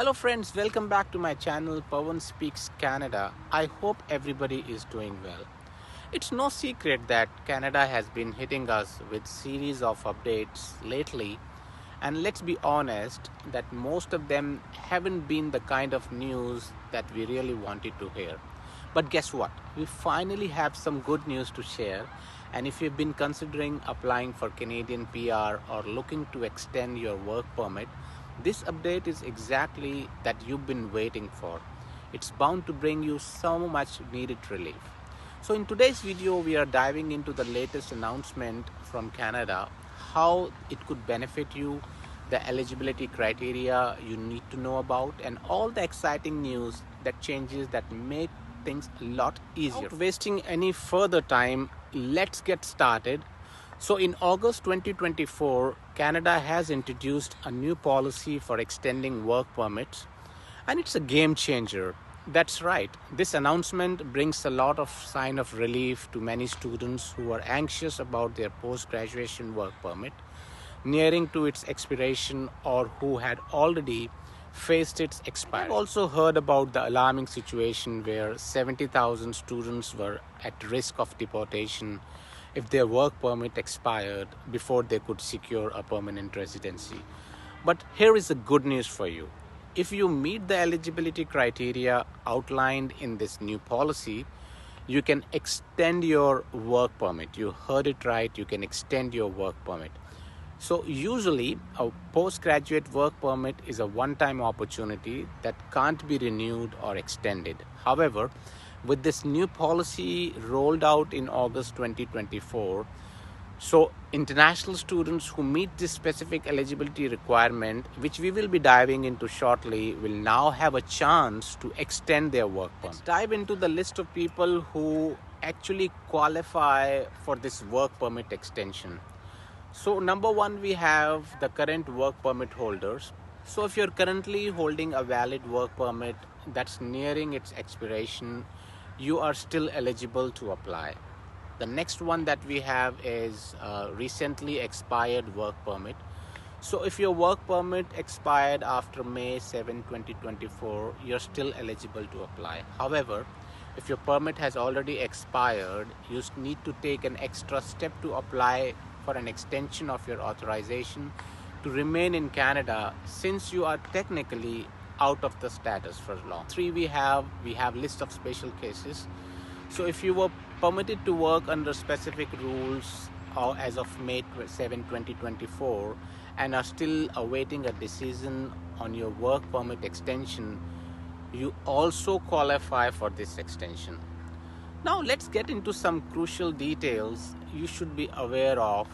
Hello friends, welcome back to my channel Pawan Speaks Canada. I hope everybody is doing well. It's no secret that Canada has been hitting us with series of updates lately, and let's be honest that most of them haven't been the kind of news that we really wanted to hear. But guess what? We finally have some good news to share, and if you've been considering applying for Canadian PR or looking to extend your work permit, this update is exactly that you've been waiting for. It's bound to bring you so much needed relief. So in today's video, we are diving into the latest announcement from Canada, how it could benefit you, the eligibility criteria you need to know about, and all the exciting news that changes that make things a lot easier. Without wasting any further time, let's get started. So in August 2024, Canada has introduced a new policy for extending work permits, and it's a game changer. That's right. This announcement brings a lot of sign of relief to many students who are anxious about their post-graduation work permit nearing to its expiration or who had already faced its expiry. I've also heard about the alarming situation where 70,000 students were at risk of deportation if their work permit expired before they could secure a permanent residency. But here is the good news for you. If you meet the eligibility criteria outlined in this new policy, you can extend your work permit. You heard it right, you can extend your work permit. So usually a postgraduate work permit is a one-time opportunity that can't be renewed or extended. However, with this new policy rolled out in August 2024, so international students who meet this specific eligibility requirement, which we will be diving into shortly, will now have a chance to extend their work permit. Let's dive into the list of people who actually qualify for this work permit extension. So number one, we have the current work permit holders. So if you're currently holding a valid work permit that's nearing its expiration, you are still eligible to apply. The next one that we have is recently expired work permit. So if your work permit expired after May 7, 2024, you're still eligible to apply. However, if your permit has already expired, you need to take an extra step to apply for an extension of your authorization to remain in Canada since you are technically out of the status for long. Three, we have list of special cases. So if you were permitted to work under specific rules as of May 7, 2024 and are still awaiting a decision on your work permit extension, you also qualify for this extension. Now let's get into some crucial details you should be aware of,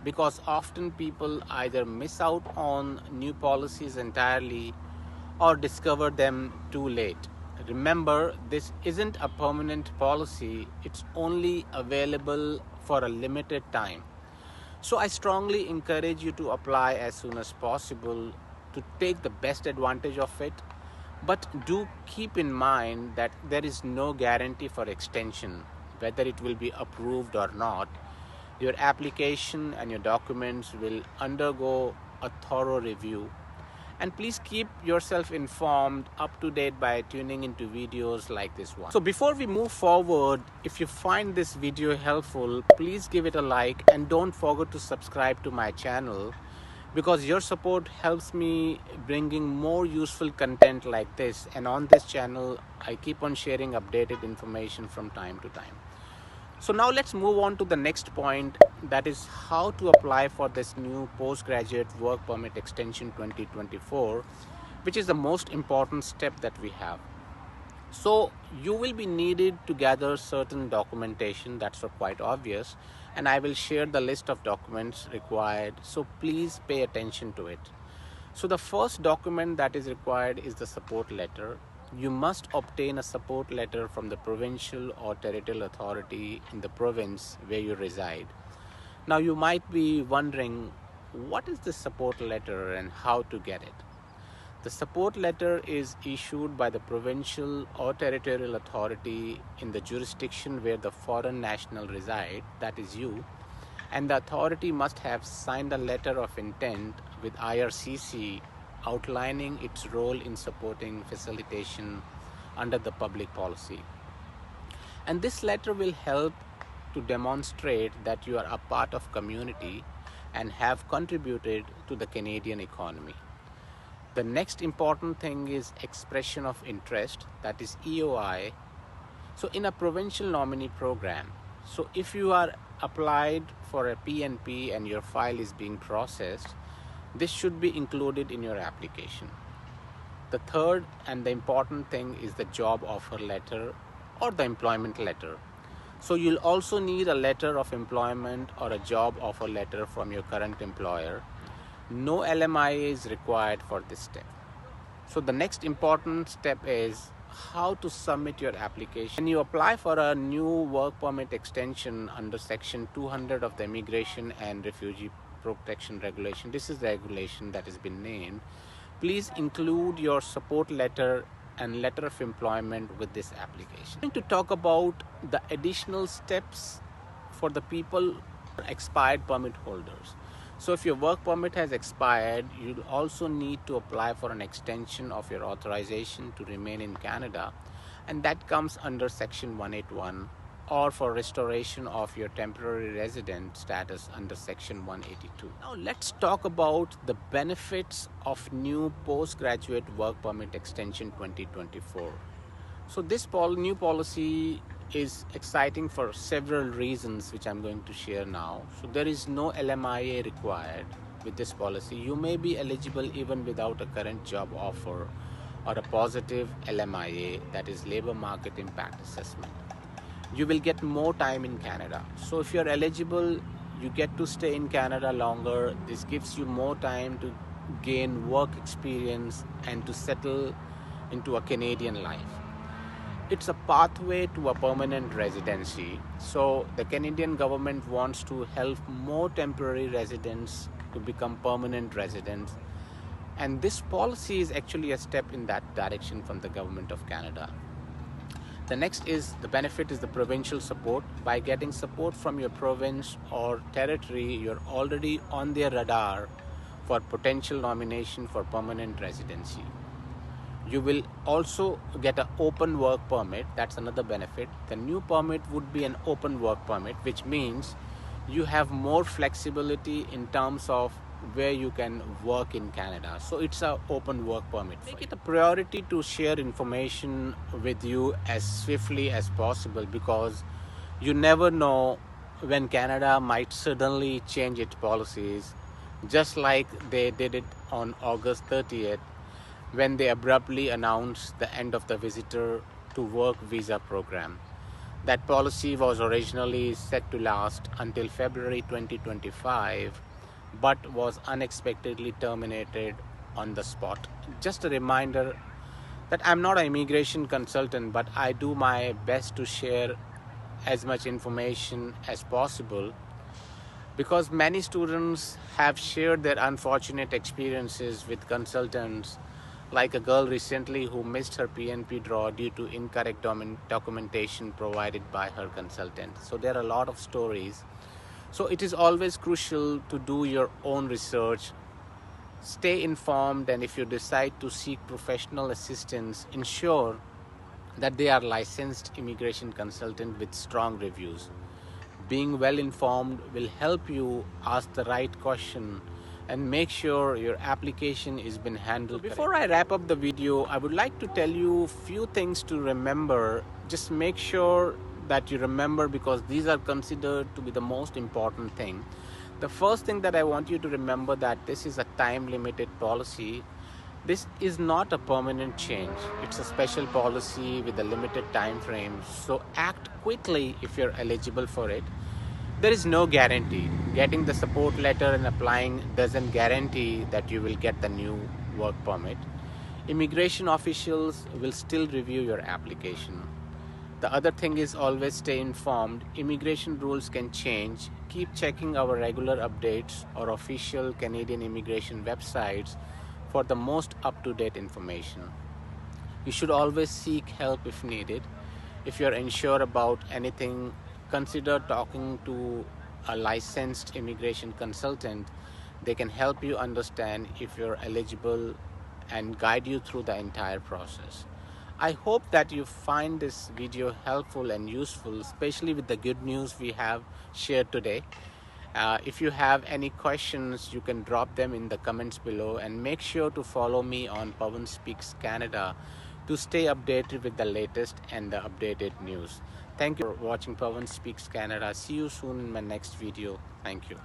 because often people either miss out on new policies entirely or discover them too late. Remember, this isn't a permanent policy, it's only available for a limited time. So I strongly encourage you to apply as soon as possible to take the best advantage of it. But do keep in mind that there is no guarantee for extension, whether it will be approved or not. Your application and your documents will undergo a thorough review. And please keep yourself informed, up to date by tuning into videos like this one. So before we move forward, if you find this video helpful, please give it a like and don't forget to subscribe to my channel, because your support helps me bringing more useful content like this. And on this channel, I keep on sharing updated information from time to time. So now let's move on to the next point, that is how to apply for this new postgraduate work permit extension 2024, which is the most important step that we have. So you will be needed to gather certain documentation, that's quite obvious, and I will share the list of documents required, so please pay attention to it. So the first document that is required is the support letter. You must obtain a support letter from the provincial or territorial authority in the province where you reside. Now you might be wondering, what is the support letter and how to get it? The support letter is issued by the provincial or territorial authority in the jurisdiction where the foreign national reside, that is you, and the authority must have signed a letter of intent with IRCC outlining its role in supporting facilitation under the public policy. And this letter will help to demonstrate that you are a part of community and have contributed to the Canadian economy. The next important thing is expression of interest, that is EOI. So in a provincial nominee program, so if you are applied for a PNP and your file is being processed, this should be included in your application. The third and the important thing is the job offer letter or the employment letter. So you'll also need a letter of employment or a job offer letter from your current employer. No LMIA is required for this step. So the next important step is how to submit your application. When you apply for a new work permit extension under section 200 of the Immigration and Refugee Protection Regulation, this is the regulation that has been named, please include your support letter and letter of employment with this application. I'm going to talk about the additional steps for the people expired permit holders. So if your work permit has expired, you'll also need to apply for an extension of your authorization to remain in Canada, and that comes under section 181, or for restoration of your temporary resident status under section 182. Now let's talk about the benefits of new postgraduate work permit extension 2024. So this new policy is exciting for several reasons, which I'm going to share now. So there is no LMIA required with this policy. You may be eligible even without a current job offer or a positive LMIA, that is Labor Market Impact Assessment. You will get more time in Canada. So if you're eligible, you get to stay in Canada longer. This gives you more time to gain work experience and to settle into a Canadian life. It's a pathway to a permanent residency. So the Canadian government wants to help more temporary residents to become permanent residents. And this policy is actually a step in that direction from the government of Canada. The next is the benefit is the provincial support. By getting support from your province or territory, you're already on their radar for potential nomination for permanent residency. You will also get an open work permit. That's another benefit. The new permit would be an open work permit, which means you have more flexibility in terms of where you can work in Canada. So it's an open work permit. Make it a priority to share information with you as swiftly as possible, because you never know when Canada might suddenly change its policies, just like they did it on August 30th, when they abruptly announced the end of the visitor to work visa program. That policy was originally set to last until February 2025, but was unexpectedly terminated on the spot. Just a reminder that I'm not an immigration consultant, but I do my best to share as much information as possible, because many students have shared their unfortunate experiences with consultants, like a girl recently who missed her PNP draw due to incorrect documentation provided by her consultant. So there are a lot of stories. So it is always crucial to do your own research, stay informed, and if you decide to seek professional assistance, ensure that they are licensed immigration consultant with strong reviews. Being well informed will help you ask the right question and make sure your application is been handled. Before I wrap up the video, I would like to tell you few things to remember. Just make sure that you remember, because these are considered to be the most important thing. The first thing that I want you to remember, that this is a time limited policy. This is not a permanent change. It's a special policy with a limited time frame. So act quickly if you're eligible for it. There is no guarantee. Getting the support letter and applying doesn't guarantee that you will get the new work permit. Immigration officials will still review your application. The other thing is always stay informed. Immigration rules can change. Keep checking our regular updates or official Canadian immigration websites for the most up-to-date information. You should always seek help if needed. If you're unsure about anything, consider talking to a licensed immigration consultant. They can help you understand if you're eligible and guide you through the entire process. I hope that you find this video helpful and useful, especially with the good news we have shared today. If you have any questions, you can drop them in the comments below, and make sure to follow me on Pawan Speaks Canada to stay updated with the latest and the updated news. Thank you for watching Pawan Speaks Canada. See you soon in my next video. Thank you.